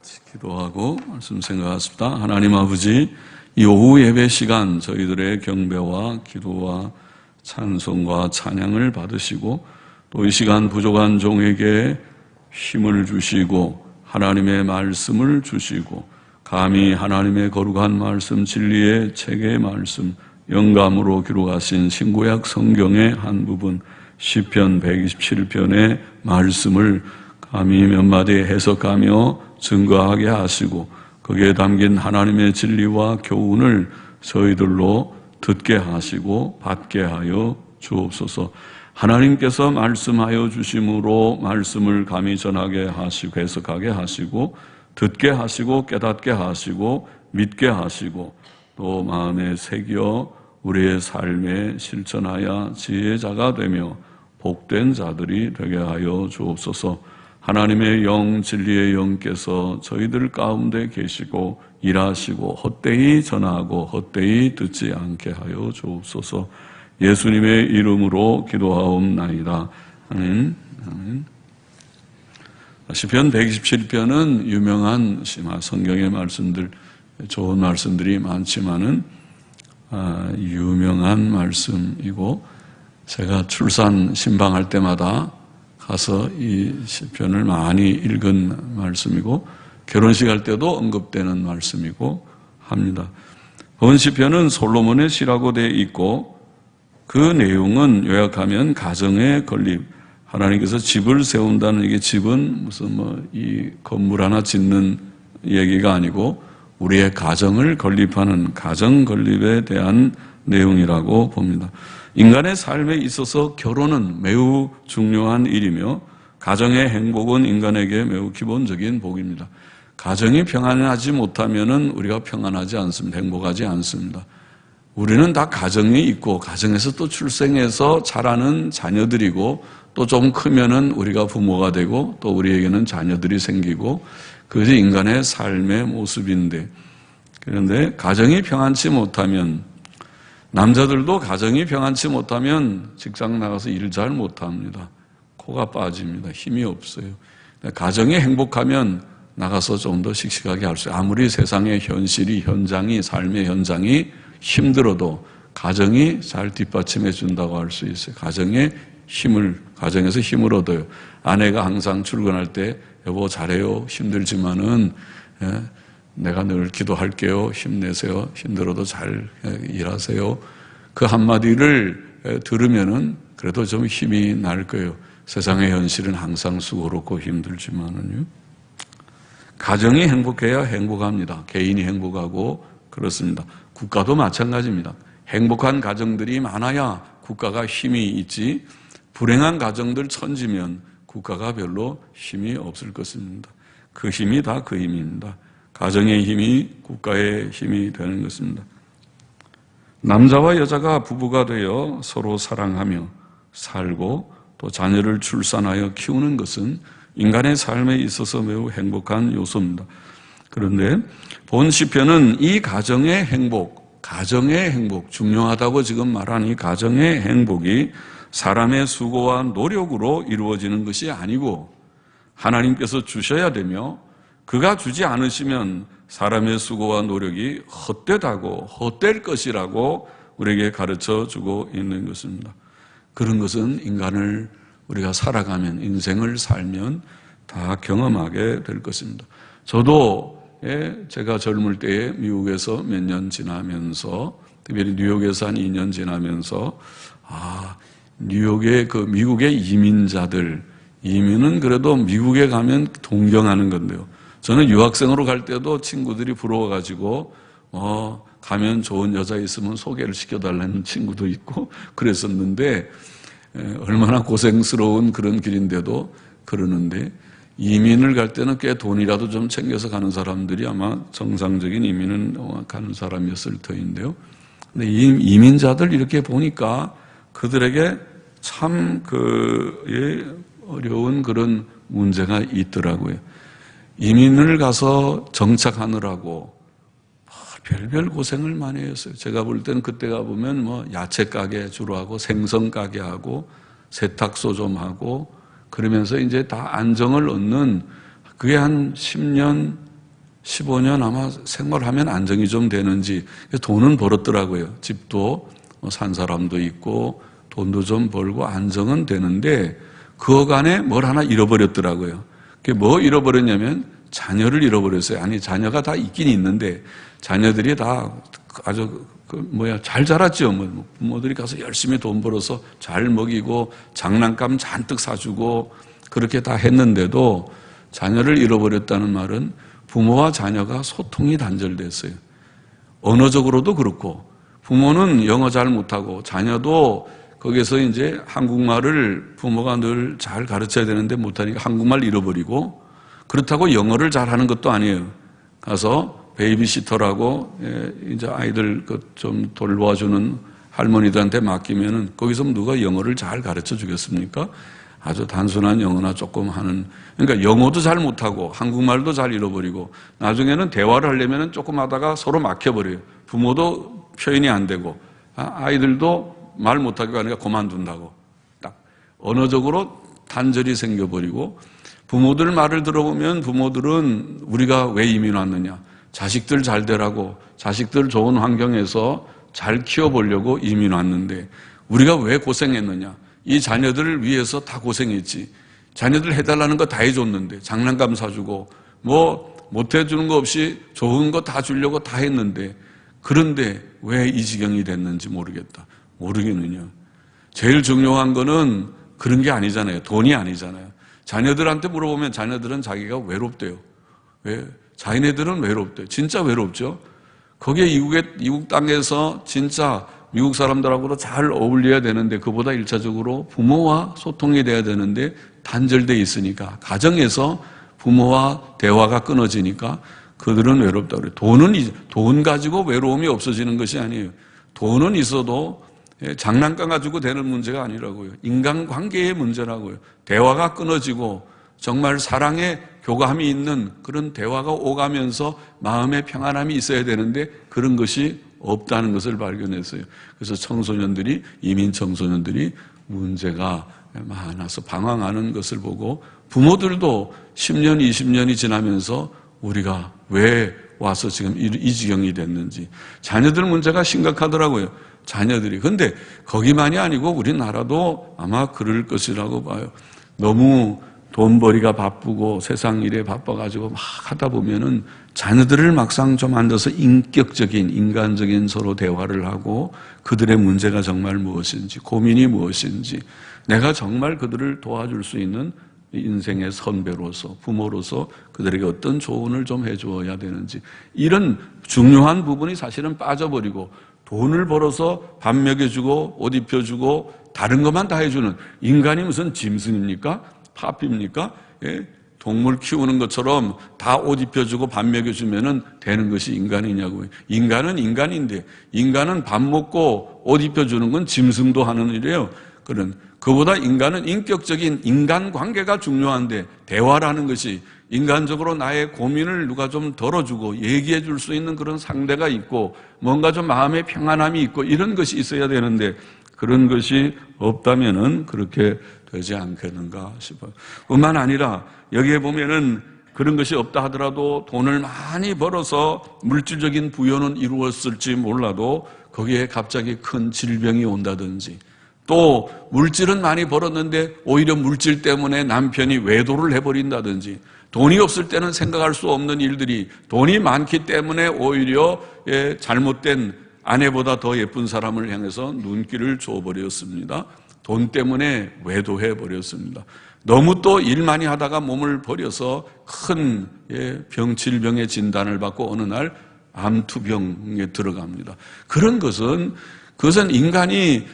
기도하고 말씀 생각하십니다. 하나님 아버지, 이 오후 예배 시간 저희들의 경배와 기도와 찬송과 찬양을 받으시고 또 이 시간 부족한 종에게 힘을 주시고 하나님의 말씀을 주시고 감히 하나님의 거룩한 말씀, 진리의 책의 말씀, 영감으로 기록하신 신구약 성경의 한 부분 시편 127편의 말씀을 감히 몇 마디 해석하며 증거하게 하시고 거기에 담긴 하나님의 진리와 교훈을 저희들로 듣게 하시고 받게 하여 주옵소서. 하나님께서 말씀하여 주심으로 말씀을 감히 전하게 하시고 해석하게 하시고 듣게 하시고 깨닫게 하시고 믿게 하시고 또 마음에 새겨 우리의 삶에 실천하여 지혜자가 되며 복된 자들이 되게 하여 주옵소서. 하나님의 영, 진리의 영께서 저희들 가운데 계시고 일하시고 헛되이 전하고 헛되이 듣지 않게 하여 주옵소서. 예수님의 이름으로 기도하옵나이다. 아멘. 아멘. 시편 127편은 유명한 성경의 말씀들, 좋은 말씀들이 많지만은 유명한 말씀이고 제가 출산 신방할 때마다 가서 이 시편을 많이 읽은 말씀이고 결혼식 할 때도 언급되는 말씀이고 합니다. 본 시편은 솔로몬의 시라고 되어 있고 그 내용은 요약하면 가정의 건립, 하나님께서 집을 세운다는 이게 집은 무슨 이 건물 하나 짓는 얘기가 아니고 우리의 가정을 건립하는 가정 건립에 대한 내용이라고 봅니다. 인간의 삶에 있어서 결혼은 매우 중요한 일이며 가정의 행복은 인간에게 매우 기본적인 복입니다. 가정이 평안하지 못하면 우리가 평안하지 않습니다. 행복하지 않습니다. 우리는 다 가정이 있고 가정에서 또 출생해서 자라는 자녀들이고 또 좀 크면은 우리가 부모가 되고 또 우리에게는 자녀들이 생기고 그것이 인간의 삶의 모습인데 그런데 가정이 평안치 못하면 남자들도 가정이 평안치 못하면 직장 나가서 일을 잘 못합니다. 코가 빠집니다. 힘이 없어요. 가정이 행복하면 나가서 좀 더 씩씩하게 할 수 있어요. 아무리 세상의 현실이 현장이 삶의 현장이 힘들어도 가정이 잘 뒷받침해 준다고 할 수 있어요. 가정에서 힘을 얻어요. 아내가 항상 출근할 때 여보 잘해요. 힘들지만은 내가 늘 기도할게요. 힘내세요. 힘들어도 잘 일하세요. 그 한마디를 들으면은 그래도 좀 힘이 날 거예요. 세상의 현실은 항상 수고롭고 힘들지만은요. 가정이 행복해야 행복합니다. 개인이 행복하고 그렇습니다. 국가도 마찬가지입니다. 행복한 가정들이 많아야 국가가 힘이 있지 불행한 가정들 천지면 국가가 별로 힘이 없을 것입니다. 그 힘이 다 그 힘입니다. 가정의 힘이 국가의 힘이 되는 것입니다. 남자와 여자가 부부가 되어 서로 사랑하며 살고 또 자녀를 출산하여 키우는 것은 인간의 삶에 있어서 매우 행복한 요소입니다. 그런데 본 시편은 이 가정의 행복, 중요하다고 지금 말한 이 가정의 행복이 사람의 수고와 노력으로 이루어지는 것이 아니고 하나님께서 주셔야 되며 그가 주지 않으시면 사람의 수고와 노력이 헛되다고 헛될 것이라고 우리에게 가르쳐 주고 있는 것입니다. 그런 것은 인간을 우리가 살아가면 인생을 살면 다 경험하게 될 것입니다. 저도 제가 젊을 때에 미국에서 몇 년 지나면서 특별히 뉴욕에서 한 2년 지나면서 뉴욕의 미국의 이민은 그래도 미국에 가면 동경하는 건데요. 저는 유학생으로 갈 때도 친구들이 부러워가지고 가면 좋은 여자 있으면 소개를 시켜달라는 친구도 있고 그랬었는데 얼마나 고생스러운 그런 길인데도 그러는데 이민을 갈 때는 꽤 돈이라도 좀 챙겨서 가는 사람들이 아마 정상적인 이민은 가는 사람이었을 터인데요. 근데 이민자들 이렇게 보니까 그들에게 참 어려운 그런 문제가 있더라고요. 이민을 가서 정착하느라고 별별 고생을 많이 했어요. 제가 볼 때는 그때 가보면 야채 가게 주로 하고 생선 가게 하고 세탁소 좀 하고 그러면서 이제 다 안정을 얻는 그게 한 10년, 15년 아마 생활하면 안정이 좀 되는지 돈은 벌었더라고요. 집도 산 사람도 있고 돈도 좀 벌고 안정은 되는데 그 어간에 뭘 하나 잃어버렸더라고요. 그게 뭐 잃어버렸냐면 자녀를 잃어버렸어요. 아니, 자녀가 다 있긴 있는데 자녀들이 다 아주 잘 자랐죠. 부모들이 가서 열심히 돈 벌어서 잘 먹이고 장난감 잔뜩 사주고 그렇게 다 했는데도 자녀를 잃어버렸다는 말은 부모와 자녀가 소통이 단절됐어요. 언어적으로도 그렇고 부모는 영어 잘 못하고 자녀도 거기서 이제 한국말을 부모가 늘 잘 가르쳐야 되는데 못하니까 한국말 잃어버리고 그렇다고 영어를 잘하는 것도 아니에요. 가서 베이비시터라고 이제 아이들 좀 돌봐주는 할머니들한테 맡기면은 거기서 누가 영어를 잘 가르쳐 주겠습니까? 아주 단순한 영어나 조금 하는, 그러니까 영어도 잘 못하고 한국말도 잘 잃어버리고 나중에는 대화를 하려면 조금 하다가 서로 막혀버려요. 부모도 표현이 안 되고 아이들도 말 못하게 하니까 그만둔다고. 딱 언어적으로 단절이 생겨버리고 부모들 말을 들어보면 부모들은 우리가 왜 이민 왔느냐, 자식들 잘 되라고, 자식들 좋은 환경에서 잘 키워보려고 이민 왔는데 우리가 왜 고생했느냐, 이 자녀들을 위해서 다 고생했지. 자녀들 해달라는 거 다 해줬는데 장난감 사주고 못 해주는 거 없이 좋은 거 다 주려고 다 했는데 그런데 왜 이 지경이 됐는지 모르겠다. 모르겠느냐. 제일 중요한 거는 그런 게 아니잖아요. 돈이 아니잖아요. 자녀들한테 물어보면 자녀들은 자기가 외롭대요. 왜? 자기네들은 외롭대요. 진짜 외롭죠. 거기에 이국 땅에서 진짜 미국 사람들하고도 잘 어울려야 되는데 그보다 1차적으로 부모와 소통이 돼야 되는데 단절되어 있으니까 가정에서 부모와 대화가 끊어지니까 그들은 외롭다고 그래요. 돈 가지고 외로움이 없어지는 것이 아니에요. 돈은 있어도 장난감 가지고 되는 문제가 아니라고요. 인간관계의 문제라고요. 대화가 끊어지고 정말 사랑의 교감이 있는 그런 대화가 오가면서 마음의 평안함이 있어야 되는데 그런 것이 없다는 것을 발견했어요. 그래서 이민 청소년들이 문제가 많아서 방황하는 것을 보고 부모들도 10년, 20년이 지나면서 우리가 왜 와서 지금 이 지경이 됐는지 자녀들 문제가 심각하더라고요. 자녀들이. 근데 거기만이 아니고 우리나라도 아마 그럴 것이라고 봐요. 너무 돈벌이가 바쁘고 세상 일에 바빠가지고 막 하다 보면은 자녀들을 막상 좀 앉아서 인격적인, 인간적인 서로 대화를 하고 그들의 문제가 정말 무엇인지, 고민이 무엇인지, 내가 정말 그들을 도와줄 수 있는 인생의 선배로서, 부모로서 그들에게 어떤 조언을 좀 해주어야 되는지, 이런 중요한 부분이 사실은 빠져버리고 돈을 벌어서 밥 먹여주고 옷 입혀주고 다른 것만 다 해주는 인간이 무슨 짐승입니까? 파피입니까? 예? 동물 키우는 것처럼 다 옷 입혀주고 밥 먹여주면 되는 것이 인간이냐고요. 인간은 인간인데 인간은 밥 먹고 옷 입혀주는 건 짐승도 하는 일이에요. 그보다 인간은 인격적인 인간관계가 중요한데 대화라는 것이 인간적으로 나의 고민을 누가 좀 덜어주고 얘기해 줄 수 있는 그런 상대가 있고 뭔가 좀 마음의 평안함이 있고 이런 것이 있어야 되는데 그런 것이 없다면은 그렇게 되지 않겠는가 싶어요. 뿐만 아니라 여기에 보면은 그런 것이 없다 하더라도 돈을 많이 벌어서 물질적인 부여는 이루었을지 몰라도 거기에 갑자기 큰 질병이 온다든지 또 물질은 많이 벌었는데 오히려 물질 때문에 남편이 외도를 해버린다든지 돈이 없을 때는 생각할 수 없는 일들이 돈이 많기 때문에 오히려 잘못된 아내보다 더 예쁜 사람을 향해서 눈길을 줘버렸습니다. 돈 때문에 외도해버렸습니다. 너무 또 일 많이 하다가 몸을 버려서 큰 질병의 진단을 받고 어느 날 암투병에 들어갑니다. 그것은 인간이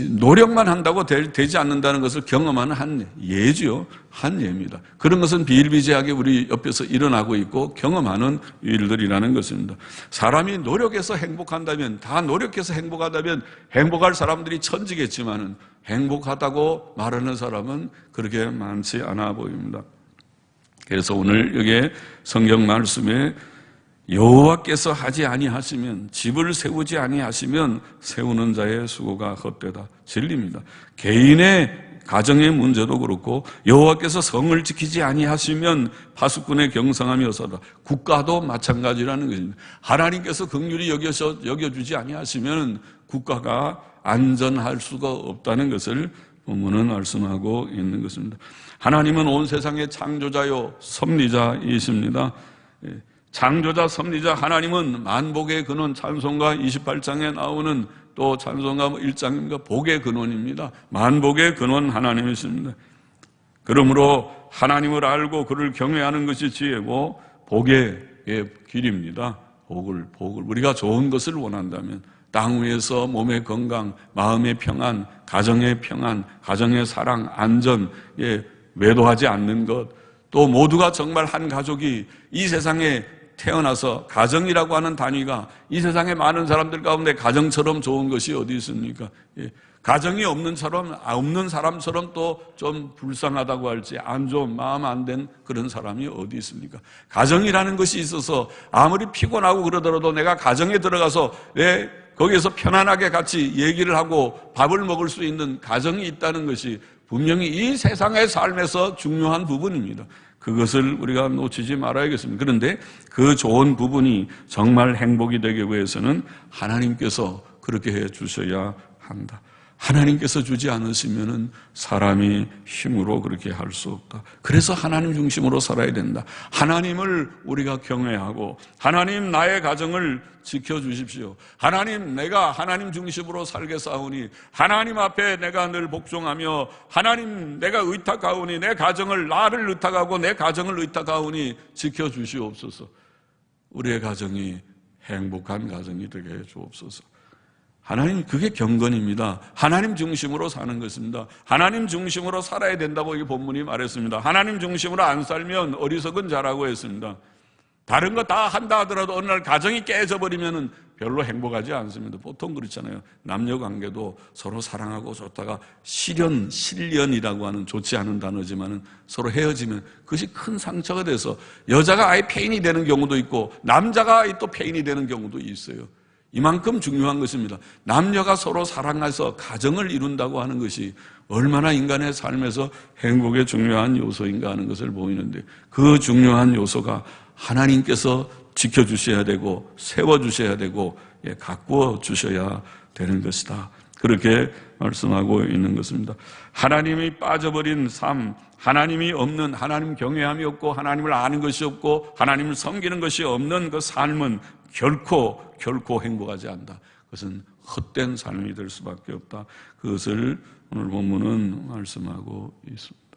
노력만 한다고 되지 않는다는 것을 경험하는 한 예죠. 한 예입니다. 그런 것은 비일비재하게 우리 옆에서 일어나고 있고 경험하는 일들이라는 것입니다. 사람이 노력해서 행복한다면, 다 노력해서 행복하다면 행복할 사람들이 천지겠지만은 행복하다고 말하는 사람은 그렇게 많지 않아 보입니다. 그래서 오늘 여기 성경 말씀에 여호와께서 하지 아니하시면, 집을 세우지 아니하시면 세우는 자의 수고가 헛되다. 진리입니다. 개인의 가정의 문제도 그렇고 여호와께서 성을 지키지 아니하시면 파수꾼의 경성함이 어서다. 국가도 마찬가지라는 것입니다. 하나님께서 긍휼히 여겨주지 아니하시면 국가가 안전할 수가 없다는 것을 본문은 말씀하고 있는 것입니다. 하나님은 온 세상의 창조자요 섭리자이십니다. 창조자 섭리자 하나님은 만복의 근원, 찬송가 28장에 나오는 또 찬송가 1장입니다. 복의 근원입니다. 만복의 근원 하나님이십니다. 그러므로 하나님을 알고 그를 경외하는 것이 지혜고 복의 길입니다. 복을 우리가 좋은 것을 원한다면 땅 위에서 몸의 건강, 마음의 평안, 가정의 평안, 가정의 사랑, 안전, 외도하지 않는 것, 또 모두가 정말 한 가족이 이 세상에 태어나서 가정이라고 하는 단위가 이 세상의 많은 사람들 가운데 가정처럼 좋은 것이 어디 있습니까? 가정이 없는 사람처럼 또 좀 불쌍하다고 할지 안 좋은 마음 안 된 그런 사람이 어디 있습니까? 가정이라는 것이 있어서 아무리 피곤하고 그러더라도 내가 가정에 들어가서 거기에서 편안하게 같이 얘기를 하고 밥을 먹을 수 있는 가정이 있다는 것이 분명히 이 세상의 삶에서 중요한 부분입니다. 그것을 우리가 놓치지 말아야겠습니다. 그런데 그 좋은 부분이 정말 행복이 되기 위해서는 하나님께서 그렇게 해 주셔야 한다. 하나님께서 주지 않으시면은 사람이 힘으로 그렇게 할 수 없다. 그래서 하나님 중심으로 살아야 된다. 하나님을 우리가 경외하고 하나님 나의 가정을 지켜주십시오. 하나님 내가 하나님 중심으로 살겠사오니 하나님 앞에 내가 늘 복종하며 하나님 내가 의탁하오니 내 가정을 나를 의탁하고 내 가정을 의탁하오니 지켜주시옵소서. 우리의 가정이 행복한 가정이 되게 해 주옵소서. 하나님 그게 경건입니다. 하나님 중심으로 사는 것입니다. 하나님 중심으로 살아야 된다고 이 본문이 말했습니다. 하나님 중심으로 안 살면 어리석은 자라고 했습니다. 다른 거 다 한다 하더라도 어느 날 가정이 깨져버리면 별로 행복하지 않습니다. 보통 그렇잖아요. 남녀 관계도 서로 사랑하고 좋다가 실연이라고 하는 좋지 않은 단어지만 서로 헤어지면 그것이 큰 상처가 돼서 여자가 아예 폐인이 되는 경우도 있고 남자가 또 폐인이 되는 경우도 있어요. 이만큼 중요한 것입니다. 남녀가 서로 사랑해서 가정을 이룬다고 하는 것이 얼마나 인간의 삶에서 행복의 중요한 요소인가 하는 것을 보이는데 그 중요한 요소가 하나님께서 지켜주셔야 되고 세워주셔야 되고 가꾸어 주셔야 되는 것이다. 그렇게 말씀하고 있는 것입니다. 하나님이 빠져버린 삶, 하나님이 없는, 하나님 경외함이 없고 하나님을 아는 것이 없고 하나님을 섬기는 것이 없는 그 삶은 결코 행복하지 않다. 그것은 헛된 삶이 될 수밖에 없다. 그것을 오늘 본문은 말씀하고 있습니다.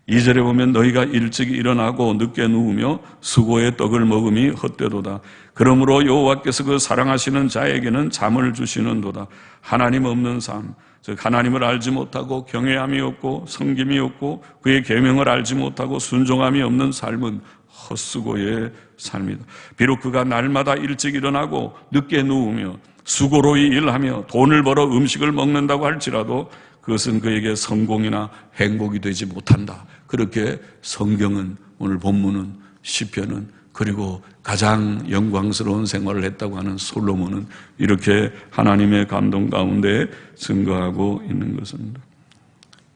2절에 보면 너희가 일찍 일어나고 늦게 누우며 수고의 떡을 먹음이 헛되도다. 그러므로 여호와께서 그 사랑하시는 자에게는 잠을 주시는도다. 하나님 없는 삶, 즉 하나님을 알지 못하고 경외함이 없고 섬김이 없고 그의 계명을 알지 못하고 순종함이 없는 삶은 헛수고의 삶이다. 비록 그가 날마다 일찍 일어나고 늦게 누우며 수고로 일하며 돈을 벌어 음식을 먹는다고 할지라도 그것은 그에게 성공이나 행복이 되지 못한다. 그렇게 성경은 오늘 본문은 시편은 그리고 가장 영광스러운 생활을 했다고 하는 솔로몬은 이렇게 하나님의 감동 가운데 증거하고 있는 것입니다.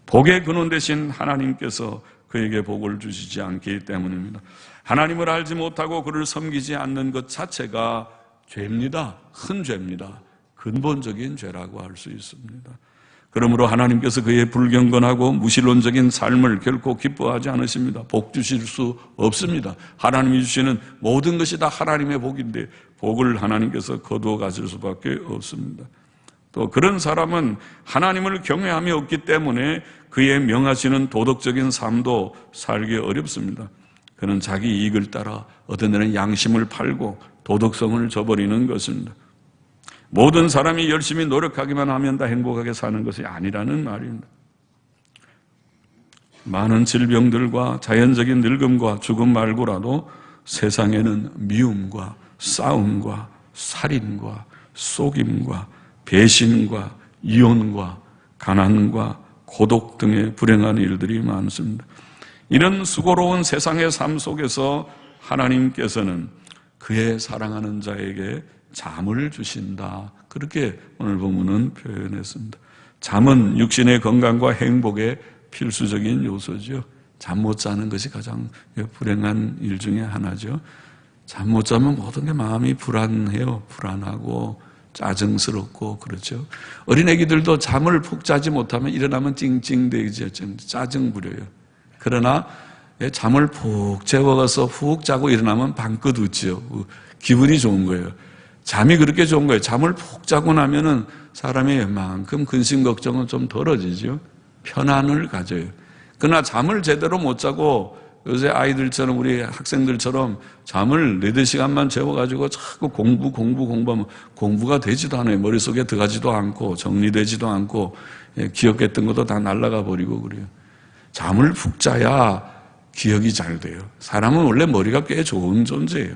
복의 근원 되신 하나님께서 그에게 복을 주시지 않기 때문입니다. 하나님을 알지 못하고 그를 섬기지 않는 것 자체가 죄입니다. 큰 죄입니다. 근본적인 죄라고 할 수 있습니다. 그러므로 하나님께서 그의 불경건하고 무신론적인 삶을 결코 기뻐하지 않으십니다. 복 주실 수 없습니다. 하나님이 주시는 모든 것이 다 하나님의 복인데 복을 하나님께서 거두어 가실 수밖에 없습니다. 또 그런 사람은 하나님을 경외함이 없기 때문에 그의 명하시는 도덕적인 삶도 살기 어렵습니다. 그는 자기 이익을 따라 어떤 때는 양심을 팔고 도덕성을 저버리는 것입니다. 모든 사람이 열심히 노력하기만 하면 다 행복하게 사는 것이 아니라는 말입니다. 많은 질병들과 자연적인 늙음과 죽음 말고라도 세상에는 미움과 싸움과 살인과 속임과 배신과 이혼과 가난과 고독 등의 불행한 일들이 많습니다. 이런 수고로운 세상의 삶 속에서 하나님께서는 그의 사랑하는 자에게 잠을 주신다. 그렇게 오늘 본문은 표현했습니다. 잠은 육신의 건강과 행복의 필수적인 요소죠. 잠 못 자는 것이 가장 불행한 일 중에 하나죠. 잠 못 자면 모든 게 마음이 불안해요. 불안하고 짜증스럽고 그렇죠. 어린애기들도 잠을 푹 자지 못하면 일어나면 찡찡대죠. 짜증 부려요. 그러나 잠을 푹 재워서 훅 자고 일어나면 방긋 웃죠. 기분이 좋은 거예요. 잠이 그렇게 좋은 거예요. 잠을 푹 자고 나면은 사람이 웬만큼 근심 걱정은 좀 덜어지죠. 편안을 가져요. 그러나 잠을 제대로 못 자고 요새 아이들처럼 우리 학생들처럼 잠을 4-5시간만 재워가지고 자꾸 공부하면 공부가 되지도 않아요. 머릿속에 들어가지도 않고 정리되지도 않고 기억했던 것도 다 날아가 버리고 그래요. 잠을 푹 자야 기억이 잘 돼요. 사람은 원래 머리가 꽤 좋은 존재예요.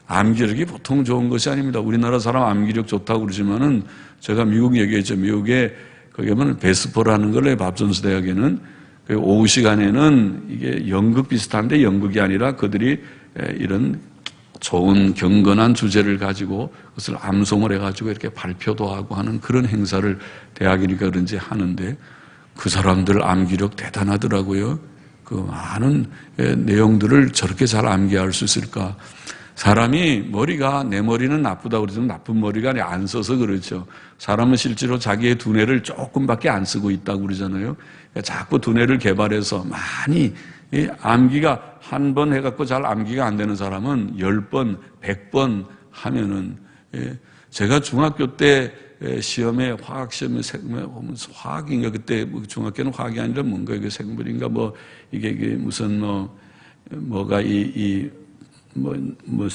암기력이 보통 좋은 것이 아닙니다. 우리나라 사람 암기력 좋다고 그러지만은 제가 미국 얘기했죠. 미국에 거기 가면 베스퍼라는 걸 밥존스 대학에는 오후 시간에는 이게 연극 비슷한데 연극이 아니라 그들이 이런 좋은 경건한 주제를 가지고 그것을 암송을 해가지고 이렇게 발표도 하고 하는 그런 행사를 대학이니까 그런지 하는데 그 사람들 암기력 대단하더라고요. 그 많은 내용들을 저렇게 잘 암기할 수 있을까? 사람이 내 머리는 나쁘다고 그러지만 나쁜 머리가 안 써서 그렇죠. 사람은 실제로 자기의 두뇌를 조금밖에 안 쓰고 있다고 그러잖아요. 그러니까 자꾸 두뇌를 개발해서 많이 암기가 한 번 해갖고 잘 암기가 안 되는 사람은 10번, 100번 하면은 제가 중학교 때 시험에 화학 시험에 화학인가 그때 중학교는 화학이 아니라 뭔가 이게 생물인가 이게 무슨 뭐가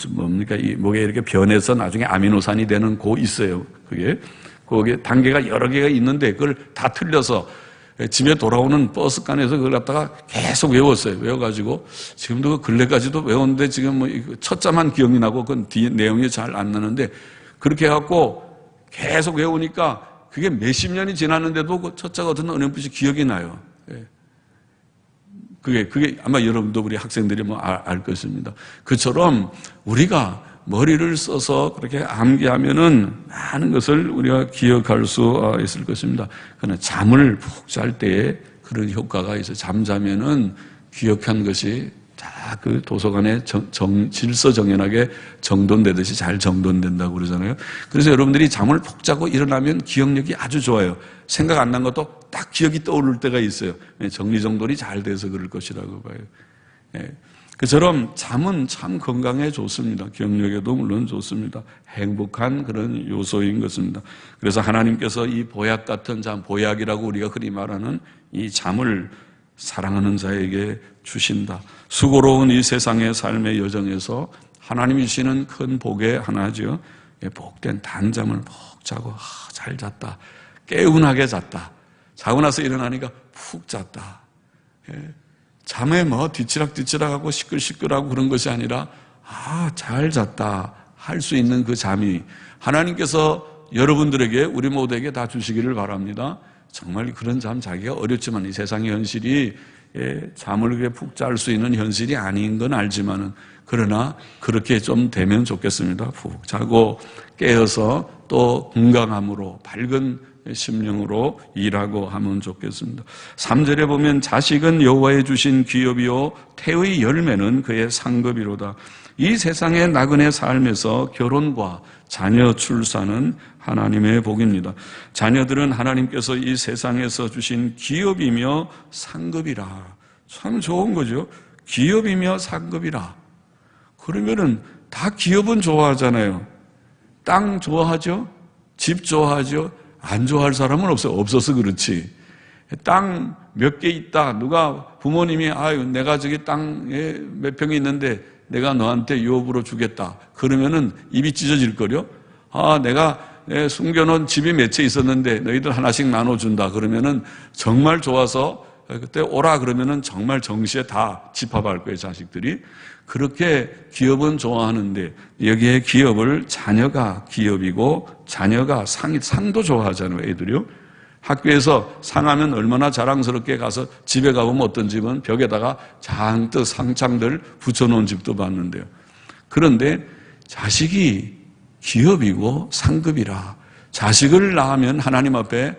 뭡니까? 이 목에 이렇게 변해서 나중에 아미노산이 되는 있어요. 거기에 단계가 여러 개가 있는데 그걸 다 틀려서 집에 돌아오는 버스간에서 그걸 갖다가 계속 외웠어요. 외워가지고 지금도 근래까지도 외웠는데 지금 첫 자만 기억이 나고 그 뒤에 내용이 잘 안 나는데 그렇게 해갖고 계속 외우니까 그게 몇십 년이 지났는데도 그 첫 자가 어떤 어렴풋이 기억이 나요. 그게 아마 여러분도 우리 학생들이 알 것입니다. 그처럼 우리가 머리를 써서 그렇게 암기하면은 많은 것을 우리가 기억할 수 있을 것입니다. 그러나 잠을 푹 잘 때에 그런 효과가 있어요. 잠자면은 기억한 것이 다 그 도서관에 질서정연하게 정돈되듯이 잘 정돈된다고 그러잖아요. 그래서 여러분들이 잠을 푹 자고 일어나면 기억력이 아주 좋아요. 생각 안 난 것도 딱 기억이 떠오를 때가 있어요. 정리정돈이 잘 돼서 그럴 것이라고 봐요. 그처럼 잠은 참 건강에 좋습니다. 기억력에도 물론 좋습니다. 행복한 그런 요소인 것입니다. 그래서 하나님께서 이 보약 같은 잠, 보약이라고 우리가 흔히 말하는 이 잠을 사랑하는 자에게 주신다. 수고로운 이 세상의 삶의 여정에서 하나님이 주시는 큰 복의 하나죠. 복된 단잠을 푹 자고 잘 잤다. 개운하게 잤다. 자고 나서 일어나니까 푹 잤다. 잠에 뒤치락뒤치락하고 시끌시끌하고 그런 것이 아니라 잘 잤다 할 수 있는 그 잠이 하나님께서 여러분들에게 우리 모두에게 다 주시기를 바랍니다. 정말 그런 잠 자기가 어렵지만 이 세상의 현실이 잠을 그렇게 푹 잘 수 있는 현실이 아닌 건 알지만은 그러나 그렇게 좀 되면 좋겠습니다. 푹 자고 깨어서 또 건강함으로 밝은 심령으로 일하고 하면 좋겠습니다. 3절에 보면 자식은 여호와의 주신 기업이요 태의 열매는 그의 상급이로다. 이 세상의 나그네 삶에서 결혼과 자녀 출산은 하나님의 복입니다. 자녀들은 하나님께서 이 세상에서 주신 기업이며 상급이라. 참 좋은 거죠. 기업이며 상급이라. 그러면은 다 기업은 좋아하잖아요. 땅 좋아하죠? 집 좋아하죠? 안 좋아할 사람은 없어요. 없어서 그렇지. 땅 몇 개 있다. 누가 부모님이 내가 저기 땅에 몇 평이 있는데 내가 너한테 유업으로 주겠다. 그러면은 입이 찢어질 거려. 내가 숨겨놓은 집이 몇 채 있었는데 너희들 하나씩 나눠준다. 그러면은 정말 좋아서 그때 오라 그러면은 정말 정시에 다 집합할 거예요. 자식들이. 그렇게 기업은 좋아하는데 여기에 기업을 자녀가 기업이고 자녀가 상도 좋아하잖아요. 애들이요. 학교에서 상하면 얼마나 자랑스럽게 가서 집에 가보면 어떤 집은 벽에다가 잔뜩 상장들 붙여놓은 집도 봤는데요. 그런데 자식이 기업이고 상급이라 자식을 낳으면 하나님 앞에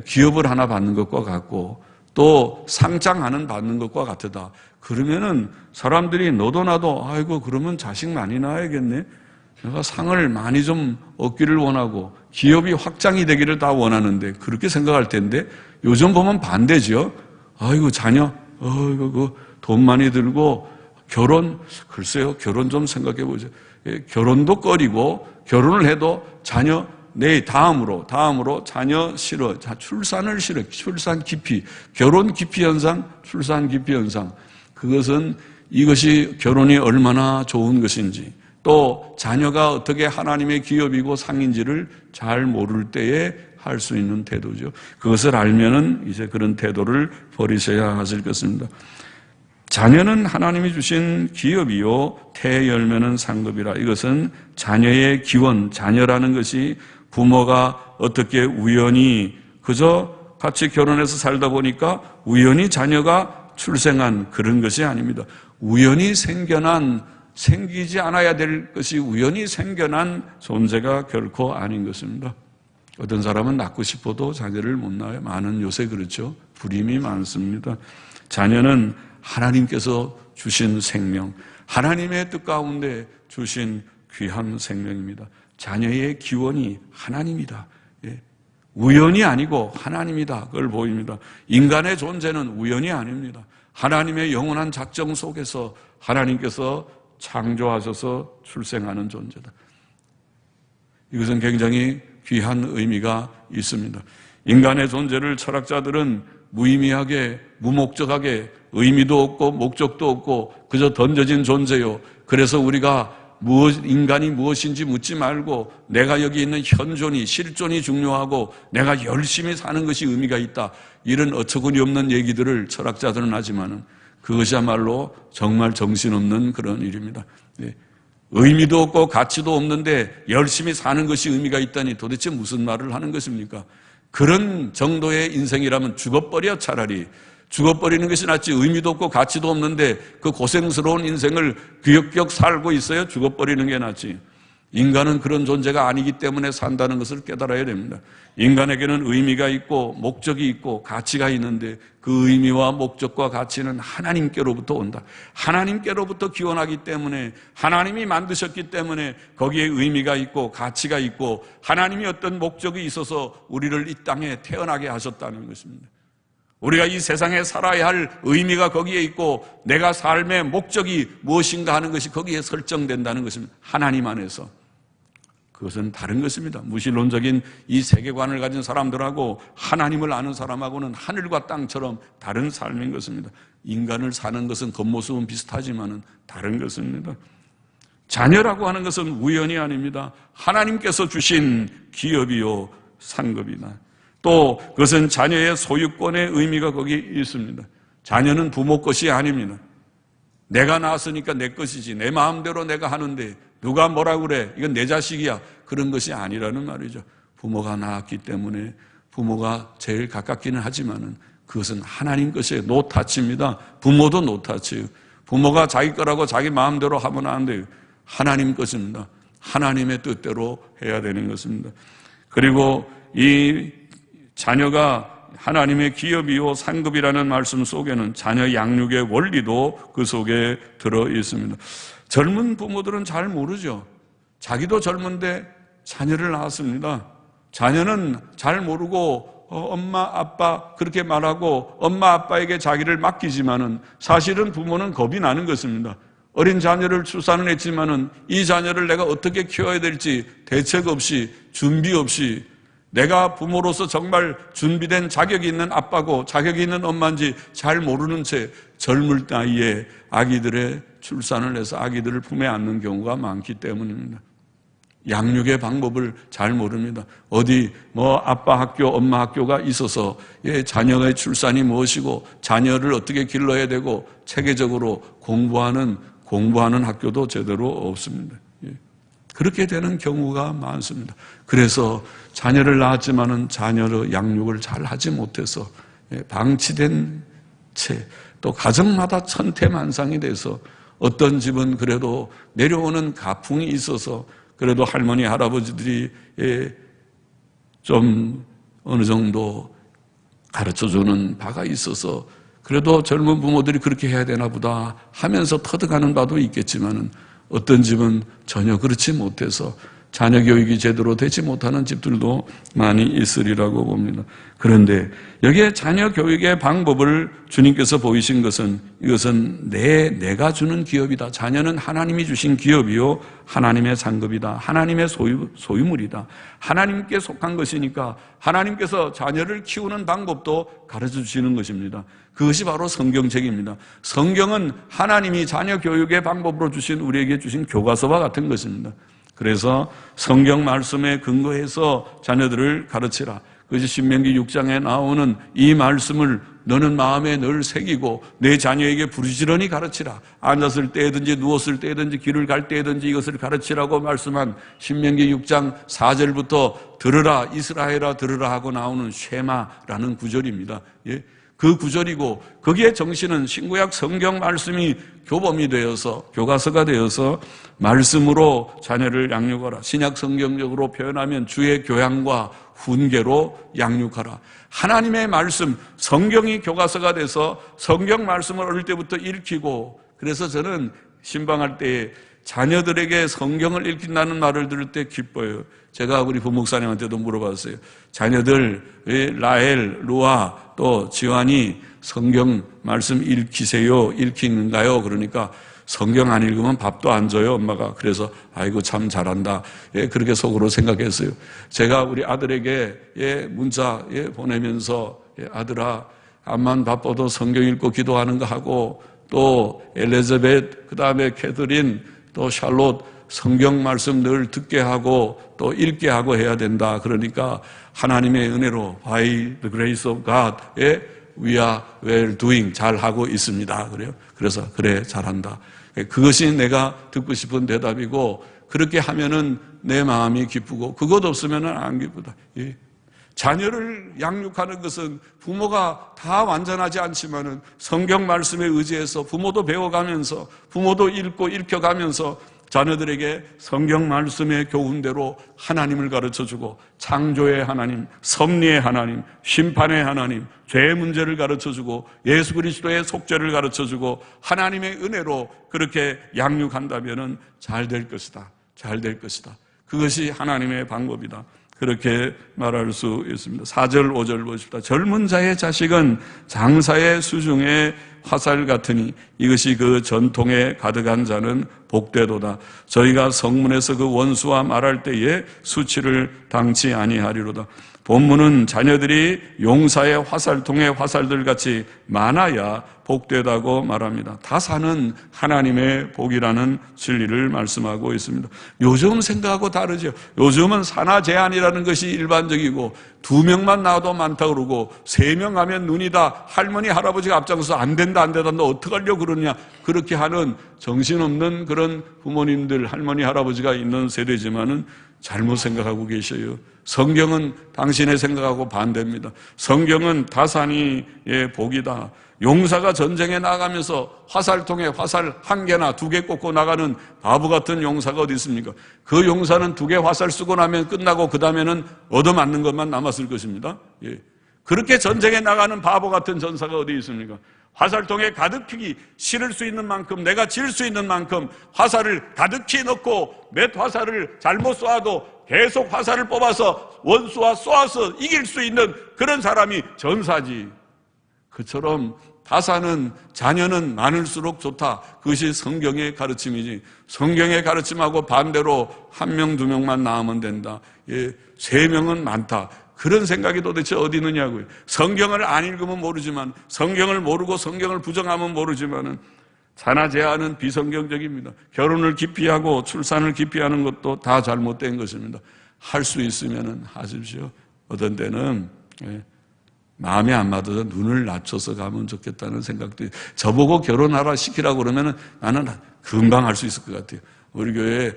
기업을 하나 받는 것과 같고 또 상장 하나 받는 것과 같다. 그러면은 사람들이 너도 나도 아이고 그러면 자식 많이 낳아야겠네. 내가 상을 많이 좀 얻기를 원하고 기업이 확장이 되기를 다 원하는데 그렇게 생각할 텐데 요즘 보면 반대죠. 아이고 자녀 그 돈 많이 들고 글쎄요 결혼 좀 생각해 보죠. 결혼도 꺼리고 결혼을 해도 자녀 다음으로 자녀 싫어. 출산을 싫어. 출산 기피. 결혼 기피 현상, 출산 기피 현상. 이것이 결혼이 얼마나 좋은 것인지 또 자녀가 어떻게 하나님의 기업이고 상인지를 잘 모를 때에 할 수 있는 태도죠. 그것을 알면은 이제 그런 태도를 버리셔야 하실 것입니다. 자녀는 하나님이 주신 기업이요 태 열매는 상급이라. 이것은 자녀의 기원, 자녀라는 것이 부모가 어떻게 우연히 그저 같이 결혼해서 살다 보니까 우연히 자녀가 출생한 그런 것이 아닙니다. 우연히 생기지 않아야 될 것이 우연히 생겨난 존재가 결코 아닌 것입니다. 어떤 사람은 낳고 싶어도 자녀를 못 낳아요. 많은 요새 그렇죠. 불임이 많습니다. 자녀는 하나님께서 주신 생명, 하나님의 뜻 가운데 주신 귀한 생명입니다. 자녀의 기원이 하나님이다. 우연이 아니고 하나님이다. 그걸 보입니다. 인간의 존재는 우연이 아닙니다. 하나님의 영원한 작정 속에서 하나님께서 창조하셔서 출생하는 존재다. 이것은 굉장히 귀한 의미가 있습니다. 인간의 존재를 철학자들은 무의미하게 무목적하게 의미도 없고 목적도 없고 그저 던져진 존재요. 그래서 우리가 인간이 무엇인지 묻지 말고 내가 여기 있는 현존이 실존이 중요하고 내가 열심히 사는 것이 의미가 있다. 이런 어처구니 없는 얘기들을 철학자들은 하지만은 그것이야말로 정말 정신없는 그런 일입니다. 의미도 없고 가치도 없는데 열심히 사는 것이 의미가 있다니 도대체 무슨 말을 하는 것입니까? 그런 정도의 인생이라면 죽어버려 차라리. 죽어버리는 것이 낫지. 의미도 없고 가치도 없는데 그 고생스러운 인생을 규격격 살고 있어야 죽어버리는 게 낫지. 인간은 그런 존재가 아니기 때문에 산다는 것을 깨달아야 됩니다. 인간에게는 의미가 있고 목적이 있고 가치가 있는데 그 의미와 목적과 가치는 하나님께로부터 온다. 하나님께로부터 기원하기 때문에 하나님이 만드셨기 때문에 거기에 의미가 있고 가치가 있고 하나님이 어떤 목적이 있어서 우리를 이 땅에 태어나게 하셨다는 것입니다. 우리가 이 세상에 살아야 할 의미가 거기에 있고 내가 삶의 목적이 무엇인가 하는 것이 거기에 설정된다는 것입니다. 하나님 안에서. 그것은 다른 것입니다. 무신론적인 이 세계관을 가진 사람들하고 하나님을 아는 사람하고는 하늘과 땅처럼 다른 삶인 것입니다. 인간을 사는 것은 겉모습은 비슷하지만은 다른 것입니다. 자녀라고 하는 것은 우연이 아닙니다. 하나님께서 주신 기업이요 상급이다. 또 그것은 자녀의 소유권의 의미가 거기에 있습니다. 자녀는 부모 것이 아닙니다. 내가 낳았으니까 내 것이지 내 마음대로 내가 하는데 누가 뭐라 그래 이건 내 자식이야 그런 것이 아니라는 말이죠. 부모가 낳았기 때문에 부모가 제일 가깝기는 하지만은 그것은 하나님 것이에요. 노타치입니다. 부모도 노타치예요. 부모가 자기 거라고 자기 마음대로 하면 안 돼요. 하나님 것입니다. 하나님의 뜻대로 해야 되는 것입니다. 그리고 이 자녀가 하나님의 기업이요 상급이라는 말씀 속에는 자녀 양육의 원리도 그 속에 들어 있습니다. 젊은 부모들은 잘 모르죠. 자기도 젊은데 자녀를 낳았습니다. 자녀는 잘 모르고 엄마 아빠 그렇게 말하고 엄마 아빠에게 자기를 맡기지만은 사실은 부모는 겁이 나는 것입니다. 어린 자녀를 출산을 했지만은 이 자녀를 내가 어떻게 키워야 될지 대책 없이 준비 없이 내가 부모로서 정말 준비된 자격이 있는 아빠고 자격이 있는 엄마인지 잘 모르는 채 젊을 나이에 아기들의 출산을 해서 아기들을 품에 안는 경우가 많기 때문입니다. 양육의 방법을 잘 모릅니다. 어디 아빠 학교, 엄마 학교가 있어서 자녀의 출산이 무엇이고 자녀를 어떻게 길러야 되고 체계적으로 공부하는 학교도 제대로 없습니다. 그렇게 되는 경우가 많습니다. 그래서 자녀를 낳았지만은 자녀의 양육을 잘 하지 못해서 방치된 채 또 가정마다 천태만상이 돼서 어떤 집은 그래도 내려오는 가풍이 있어서 그래도 할머니 할아버지들이 좀 어느 정도 가르쳐주는 바가 있어서 그래도 젊은 부모들이 그렇게 해야 되나 보다 하면서 터득하는 바도 있겠지만은 어떤 집은 전혀 그렇지 못해서 자녀 교육이 제대로 되지 못하는 집들도 많이 있으리라고 봅니다. 그런데 여기에 자녀 교육의 방법을 주님께서 보이신 것은 이것은 내가 주는 기업이다. 자녀는 하나님이 주신 기업이요 하나님의 상급이다. 하나님의 소유물이다. 하나님께 속한 것이니까 하나님께서 자녀를 키우는 방법도 가르쳐 주시는 것입니다. 그것이 바로 성경책입니다. 성경은 하나님이 자녀 교육의 방법으로 주신 우리에게 주신 교과서와 같은 것입니다. 그래서 성경 말씀에 근거해서 자녀들을 가르치라. 그것이 신명기 6장에 나오는 이 말씀을 너는 마음에 늘 새기고 내 자녀에게 부지런히 가르치라. 앉았을 때든지 누웠을 때든지 길을 갈 때든지 이것을 가르치라고 말씀한 신명기 6장 4절부터 들으라 이스라엘아 들으라 하고 나오는 쉐마라는 구절입니다. 예? 그 구절이고 거기에 정신은 신구약 성경 말씀이 교범이 되어서 교과서가 되어서 말씀으로 자녀를 양육하라. 신약 성경적으로 표현하면 주의 교양과 훈계로 양육하라. 하나님의 말씀, 성경이 교과서가 돼서 성경 말씀을 어릴 때부터 읽히고 그래서 저는 신방할 때 자녀들에게 성경을 읽힌다는 말을 들을 때 기뻐요. 제가 우리 부목사님한테도 물어봤어요. 자녀들 라헬, 루아 또 지환이 성경 말씀 읽히세요? 읽히는가요? 그러니까 성경 안 읽으면 밥도 안 줘요, 엄마가. 그래서 아이고 참 잘한다. 예, 그렇게 속으로 생각했어요. 제가 우리 아들에게 문자 보내면서 아들아, 암만 바빠도 성경 읽고 기도하는 거 하고 또 엘리자벳, 그 다음에 캐서린, 또 샬롯 성경 말씀 늘 듣게 하고 또 읽게 하고 해야 된다. 그러니까 하나님의 은혜로 by the grace of God we are well doing 잘하고 있습니다. 그래요. 그래서 그래 잘한다. 그것이 내가 듣고 싶은 대답이고 그렇게 하면은 내 마음이 기쁘고 그것 없으면은 안 기쁘다. 자녀를 양육하는 것은 부모가 다 완전하지 않지만은 성경 말씀에 의지해서 부모도 배워가면서 부모도 읽고 읽혀가면서 자녀들에게 성경 말씀의 교훈대로 하나님을 가르쳐주고 창조의 하나님, 섭리의 하나님, 심판의 하나님, 죄의 문제를 가르쳐주고 예수 그리스도의 속죄를 가르쳐주고 하나님의 은혜로 그렇게 양육한다면 잘 될 것이다. 잘 될 것이다. 그것이 하나님의 방법이다. 그렇게 말할 수 있습니다. 4절, 5절 보십시다. 젊은 자의 자식은 장사의 수중에 화살 같으니 이것이 그 전통에 가득한 자는 복되도다. 저희가 성문에서 그 원수와 말할 때에 수치를 당치 아니하리로다. 본문은 자녀들이 용사의 화살통의 화살들 같이 많아야 복되다고 말합니다. 다사는 하나님의 복이라는 진리를 말씀하고 있습니다. 요즘 생각하고 다르죠. 요즘은 산하 제한이라는 것이 일반적이고 2명만 낳아도 많다 그러고 3명 하면 눈이다. 할머니 할아버지가 앞장서서 안 된다 너 어떡하려고 그러냐. 그렇게 하는 정신없는 그런 부모님들 할머니 할아버지가 있는 세대지만은 잘못 생각하고 계셔요. 성경은 당신의 생각하고 반대입니다. 성경은 다산이 복이다. 용사가 전쟁에 나가면서 화살통에 화살 1개나 2개 꽂고 나가는 바보 같은 용사가 어디 있습니까? 그 용사는 2개 화살 쓰고 나면 끝나고 그 다음에는 얻어맞는 것만 남았을 것입니다. 그렇게 전쟁에 나가는 바보 같은 전사가 어디 있습니까? 화살통에 가득히 실을 수 있는 만큼 내가 질 수 있는 만큼 화살을 가득히 넣고 몇 화살을 잘못 쏘아도 계속 화살을 뽑아서 원수와 쏘아서 이길 수 있는 그런 사람이 전사지. 그처럼 다사는 자녀는 많을수록 좋다. 그것이 성경의 가르침이지. 성경의 가르침하고 반대로 1명, 2명만 낳으면 된다. 3명은 많다. 그런 생각이 도대체 어디 있느냐고요. 성경을 안 읽으면 모르지만 성경을 모르고 성경을 부정하면 모르지만은 산하 제한은 비성경적입니다. 결혼을 기피하고 출산을 기피하는 것도 다 잘못된 것입니다. 할 수 있으면 하십시오. 어떤 때는 마음에 안 맞아서 눈을 낮춰서 가면 좋겠다는 생각도 저보고 결혼하라 시키라고 그러면 나는 금방 할 수 있을 것 같아요. 우리 교회에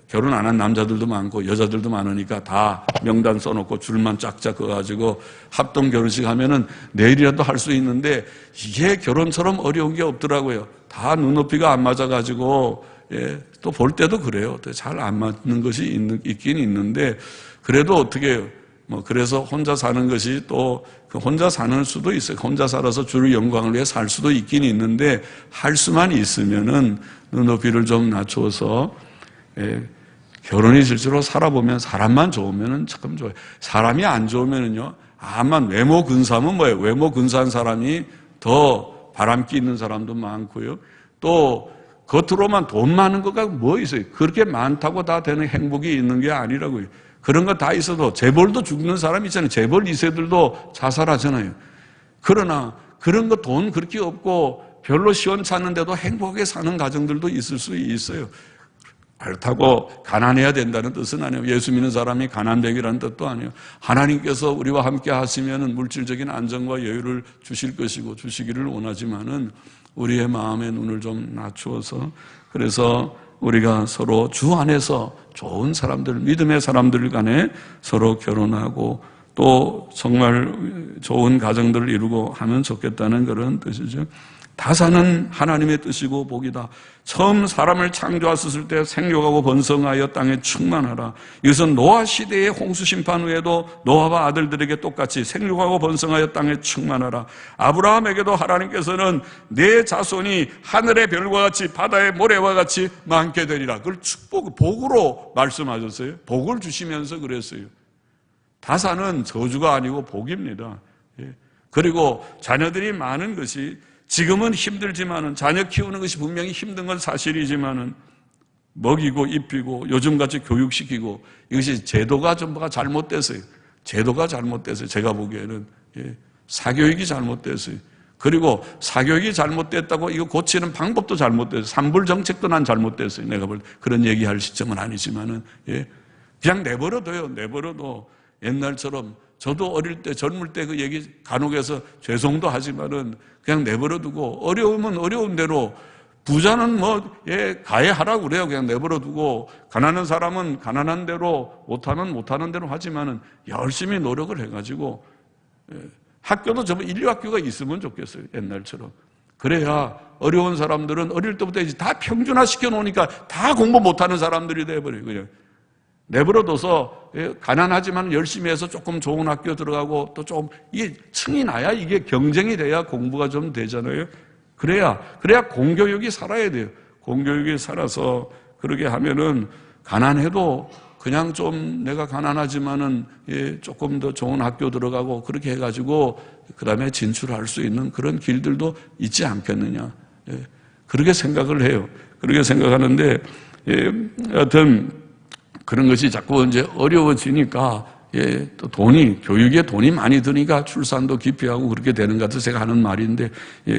결혼 안 한 남자들도 많고 여자들도 많으니까 다 명단 써놓고 줄만 쫙쫙 그어가지고 합동 결혼식 하면은 내일이라도 할 수 있는데 이게 결혼처럼 어려운 게 없더라고요. 다 눈높이가 안 맞아가지고 또 볼 때도 그래요. 잘 안 맞는 것이 있긴 있는데 그래도 어떻게 해요. 그래서 혼자 사는 것이 또 혼자 사는 수도 있어요. 혼자 살아서 주의 영광을 위해 살 수도 있긴 있는데 할 수만 있으면은 눈높이를 좀 낮춰서 결혼이 실제로 살아보면 사람만 좋으면은 참 좋아요. 사람이 안 좋으면은요, 아만 외모 근사하면 뭐예요? 외모 근사한 사람이 더 바람기 있는 사람도 많고요. 또 겉으로만 돈 많은 거가 뭐 있어요? 그렇게 많다고 다 되는 행복이 있는 게 아니라고요. 그런 거 다 있어도 재벌도 죽는 사람 있잖아요. 재벌 2세들도 자살하잖아요. 그러나 그런 거 돈 그렇게 없고 별로 시원찮은데도 행복하게 사는 가정들도 있을 수 있어요. 그렇다고 가난해야 된다는 뜻은 아니에요. 예수 믿는 사람이 가난되기라는 뜻도 아니에요. 하나님께서 우리와 함께 하시면 물질적인 안정과 여유를 주실 것이고 주시기를 원하지만은 우리의 마음의 눈을 좀 낮추어서, 그래서 우리가 서로 주 안에서 좋은 사람들, 믿음의 사람들 간에 서로 결혼하고 또 정말 좋은 가정들을 이루고 하면 좋겠다는 그런 뜻이죠. 다사는 하나님의 뜻이고 복이다. 처음 사람을 창조하셨을 때 생육하고 번성하여 땅에 충만하라. 이것은 노아 시대의 홍수 심판 후에도 노아와 아들들에게 똑같이 생육하고 번성하여 땅에 충만하라. 아브라함에게도 하나님께서는 내 자손이 하늘의 별과 같이 바다의 모래와 같이 많게 되리라. 그걸 복으로 말씀하셨어요. 복을 주시면서 그랬어요. 다사는 저주가 아니고 복입니다. 그리고 자녀들이 많은 것이 지금은 힘들지만은, 자녀 키우는 것이 분명히 힘든 건 사실이지만은, 먹이고 입히고 요즘같이 교육시키고, 이것이 제도가 전부가 잘못됐어요. 제도가 잘못됐어요. 제가 보기에는 사교육이 잘못됐어요. 그리고 사교육이 잘못됐다고 이거 고치는 방법도 잘못됐어요. 산불 정책도 난 잘못됐어요. 내가 볼 때 그런 얘기할 시점은 아니지만은, 그냥 내버려둬요. 내버려둬. 옛날처럼 저도 어릴 때, 젊을 때 그 얘기 간혹해서 죄송도 하지만은 그냥 내버려두고, 어려우면 어려운 대로, 부자는 가해하라고 그래요. 그냥 내버려두고, 가난한 사람은 가난한 대로, 못하면 못하는 대로 하지만은 열심히 노력을 해가지고, 학교도 전부 인류학교가 있으면 좋겠어요. 옛날처럼. 그래야 어려운 사람들은 어릴 때부터 이제 다 평준화 시켜놓으니까 다 공부 못하는 사람들이 돼버려요. 그냥. 내버려둬서 가난하지만 열심히 해서 조금 좋은 학교 들어가고 또 좀 이게 층이 나야 이게 경쟁이 돼야 공부가 좀 되잖아요. 그래야 공교육이 살아야 돼요. 공교육이 살아서 그렇게 하면은 가난해도 그냥 좀 내가 가난하지만은 조금 더 좋은 학교 들어가고 그렇게 해가지고 그 다음에 진출할 수 있는 그런 길들도 있지 않겠느냐. 그렇게 생각을 해요. 그렇게 생각하는데 하여튼 그런 것이 자꾸 이제 어려워지니까, 또 교육에 돈이 많이 드니까 출산도 기피하고 그렇게 되는 것 같아서 제가 하는 말인데,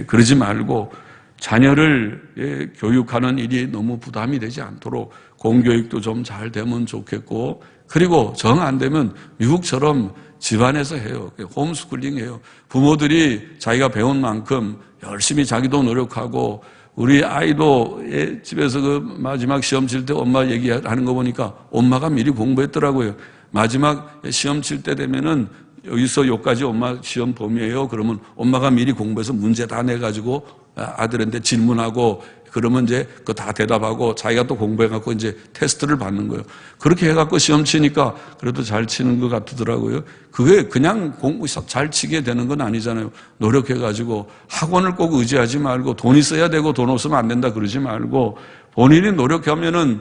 그러지 말고 자녀를 교육하는 일이 너무 부담이 되지 않도록 공교육도 좀 잘 되면 좋겠고, 그리고 정 안 되면 미국처럼 집안에서 해요. 홈스쿨링 해요. 부모들이 자기가 배운 만큼 열심히 자기도 노력하고, 우리 아이도 집에서 그 마지막 시험 칠 때 엄마 얘기하는 거 보니까 엄마가 미리 공부했더라고요. 마지막 시험 칠 때 되면은 여기서 여기까지 엄마 시험 범위예요. 그러면 엄마가 미리 공부해서 문제 다 내가지고 아들한테 질문하고, 그러면 이제 그거 다 대답하고 자기가 또 공부해갖고 이제 테스트를 받는 거예요. 그렇게 해갖고 시험 치니까 그래도 잘 치는 것 같더라고요. 그게 그냥 공부 잘 치게 되는 건 아니잖아요. 노력해가지고 학원을 꼭 의지하지 말고, 돈이 써야 되고 돈 없으면 안 된다 그러지 말고, 본인이 노력하면은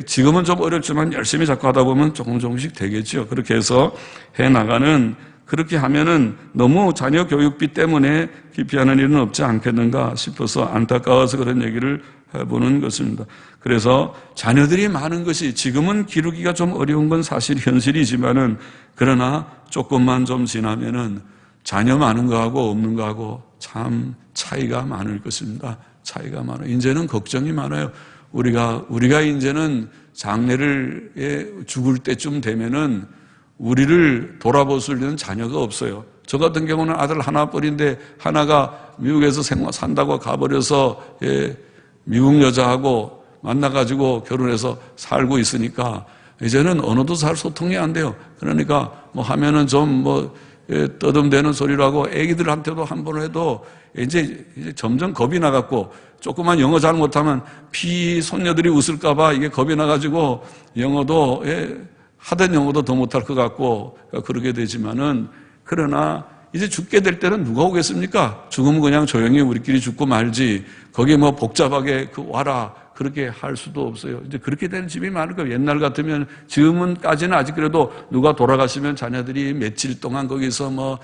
지금은 좀 어렵지만 열심히 자꾸 하다 보면 조금씩 되겠죠. 그렇게 해서 해나가는, 그렇게 하면은 너무 자녀 교육비 때문에 기피하는 일은 없지 않겠는가 싶어서 안타까워서 그런 얘기를 해보는 것입니다. 그래서 자녀들이 많은 것이 지금은 기르기가 좀 어려운 건 사실 현실이지만은, 그러나 조금만 좀 지나면은 자녀 많은 거하고 없는 거하고 참 차이가 많을 것입니다. 차이가 많아요. 이제는 걱정이 많아요. 우리가 이제는 장래를 죽을 때쯤 되면은 우리를 돌아볼 수 있는 자녀가 없어요. 저 같은 경우는 아들 하나뿐인데 하나가 미국에서 산다고 가버려서 미국 여자하고 만나가지고 결혼해서 살고 있으니까 이제는 언어도 잘 소통이 안 돼요. 그러니까 뭐 하면은 좀 떠듬대는 소리를 하고, 애기들한테도 한 번 해도 이제 점점 겁이 나갖고, 조그만 영어 잘 못하면 손녀들이 웃을까봐 이게 겁이 나가지고 영어도 하던 영어도 더 못할 것 같고 그러게 되지만은, 그러나 이제 죽게 될 때는 누가 오겠습니까? 죽으면 그냥 조용히 우리끼리 죽고 말지. 거기에 뭐 복잡하게 와라. 그렇게 할 수도 없어요. 이제 그렇게 되는 집이 많을 거예요. 옛날 같으면 지금까지는 아직 그래도 누가 돌아가시면 자녀들이 며칠 동안 거기서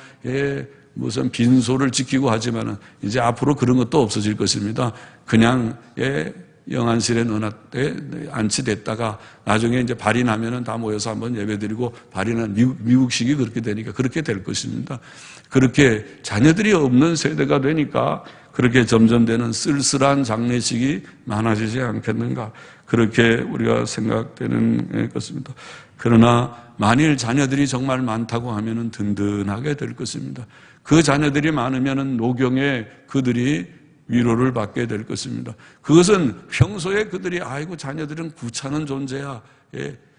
무슨 빈소를 지키고 하지만은 이제 앞으로 그런 것도 없어질 것입니다. 그냥 영안실에 안치됐다가 나중에 이제 발인하면은 다 모여서 한번 예배드리고 발인한 미국식이 그렇게 되니까 그렇게 될 것입니다. 그렇게 자녀들이 없는 세대가 되니까 그렇게 점점 되는 쓸쓸한 장례식이 많아지지 않겠는가 그렇게 우리가 생각되는 것입니다. 그러나 만일 자녀들이 정말 많다고 하면은 든든하게 될 것입니다. 그 자녀들이 많으면은 노경에 그들이 위로를 받게 될 것입니다. 그것은 평소에 그들이 아이고 자녀들은 구차는 존재야.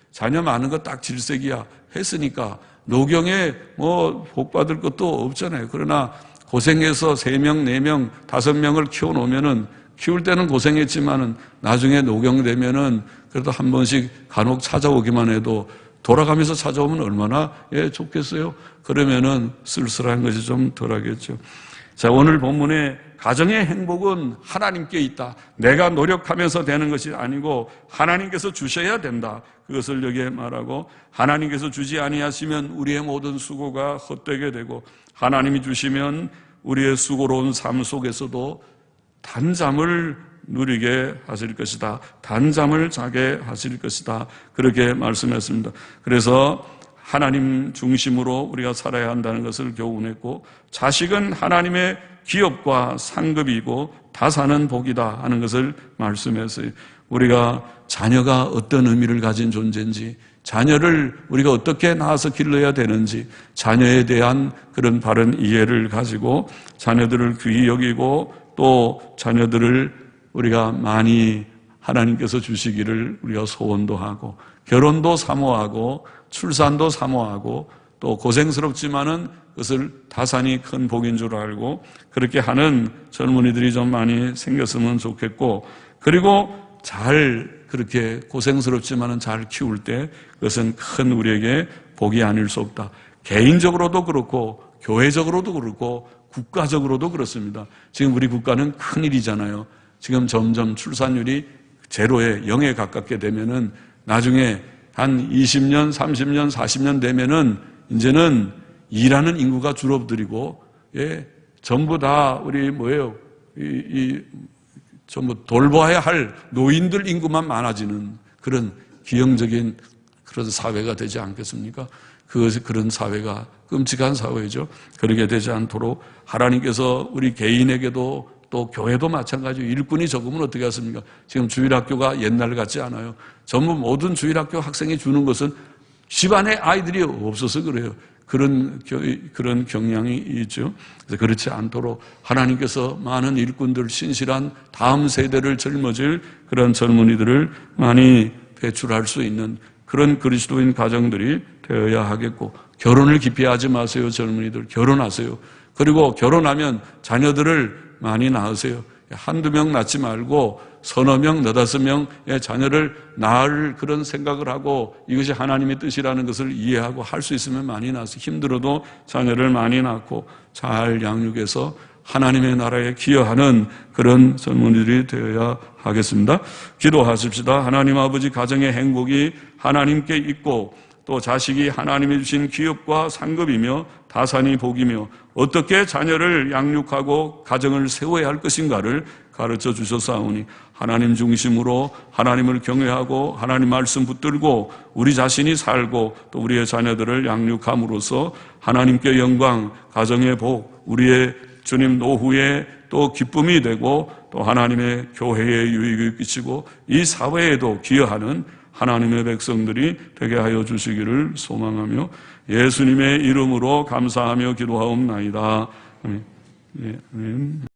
자녀 많은 거 딱 질색이야. 했으니까 노경에 복 받을 것도 없잖아요. 그러나 고생해서 3명, 4명, 5명을 키워놓으면은 키울 때는 고생했지만은 나중에 노경되면은 그래도 한 번씩 간혹 찾아오기만 해도 돌아가면서 찾아오면 얼마나 좋겠어요. 그러면은 쓸쓸한 것이 좀 덜하겠죠. 자, 오늘 본문에 가정의 행복은 하나님께 있다. 내가 노력하면서 되는 것이 아니고 하나님께서 주셔야 된다. 그것을 여기에 말하고 하나님께서 주지 아니하시면 우리의 모든 수고가 헛되게 되고 하나님이 주시면 우리의 수고로운 삶 속에서도 단잠을 누리게 하실 것이다. 단잠을 자게 하실 것이다. 그렇게 말씀했습니다. 그래서 하나님 중심으로 우리가 살아야 한다는 것을 교훈했고 자식은 하나님의 기업과 상급이고 다 사는 복이다 하는 것을 말씀했어요. 우리가 자녀가 어떤 의미를 가진 존재인지 자녀를 우리가 어떻게 낳아서 길러야 되는지 자녀에 대한 그런 바른 이해를 가지고 자녀들을 귀히 여기고 또 자녀들을 우리가 많이 하나님께서 주시기를 우리가 소원도 하고 결혼도 사모하고 출산도 사모하고 또 고생스럽지만은 그것을 다산이 큰 복인 줄 알고 그렇게 하는 젊은이들이 좀 많이 생겼으면 좋겠고 그리고 잘 그렇게 고생스럽지만은 잘 키울 때 그것은 큰 우리에게 복이 아닐 수 없다. 개인적으로도 그렇고 교회적으로도 그렇고 국가적으로도 그렇습니다. 지금 우리 국가는 큰일이잖아요. 지금 점점 출산율이 제로에 0에 가깝게 되면은 나중에 한 20년, 30년, 40년 되면은 이제는 일하는 인구가 줄어들고 전부 다 우리 전부 돌봐야 할 노인들 인구만 많아지는 그런 기형적인 그런 사회가 되지 않겠습니까? 그런 사회가 끔찍한 사회죠. 그렇게 되지 않도록 하나님께서 우리 개인에게도 또 교회도 마찬가지로 일꾼이 적으면 어떻게 하십니까? 지금 주일학교가 옛날 같지 않아요. 전부 모든 주일학교 학생이 주는 것은 집안에 아이들이 없어서 그래요. 그런 경향이 있죠. 그래서 그렇지 않도록 하나님께서 많은 일꾼들, 신실한 다음 세대를 젊어질 그런 젊은이들을 많이 배출할 수 있는 그런 그리스도인 가정들이 되어야 하겠고 결혼을 기피하지 마세요. 젊은이들 결혼하세요. 그리고 결혼하면 자녀들을 많이 낳으세요. 한두 명 낳지 말고 서너 명, 너다섯 명의 자녀를 낳을 그런 생각을 하고 이것이 하나님의 뜻이라는 것을 이해하고 할 수 있으면 많이 낳으세요. 힘들어도 자녀를 많이 낳고 잘 양육해서 하나님의 나라에 기여하는 그런 젊은이들이 되어야 하겠습니다. 기도하십시다. 하나님 아버지 가정의 행복이 하나님께 있고 또 자식이 하나님이 주신 기업과 상급이며 다산이 복이며 어떻게 자녀를 양육하고 가정을 세워야 할 것인가를 가르쳐 주셨사오니 하나님 중심으로 하나님을 경외하고 하나님 말씀 붙들고 우리 자신이 살고 또 우리의 자녀들을 양육함으로써 하나님께 영광, 가정의 복, 우리의 주님 노후에 또 기쁨이 되고 또 하나님의 교회에 유익을 끼치고 이 사회에도 기여하는 하나님의 백성들이 되게 하여 주시기를 소망하며 예수님의 이름으로 감사하며 기도하옵나이다. 아멘.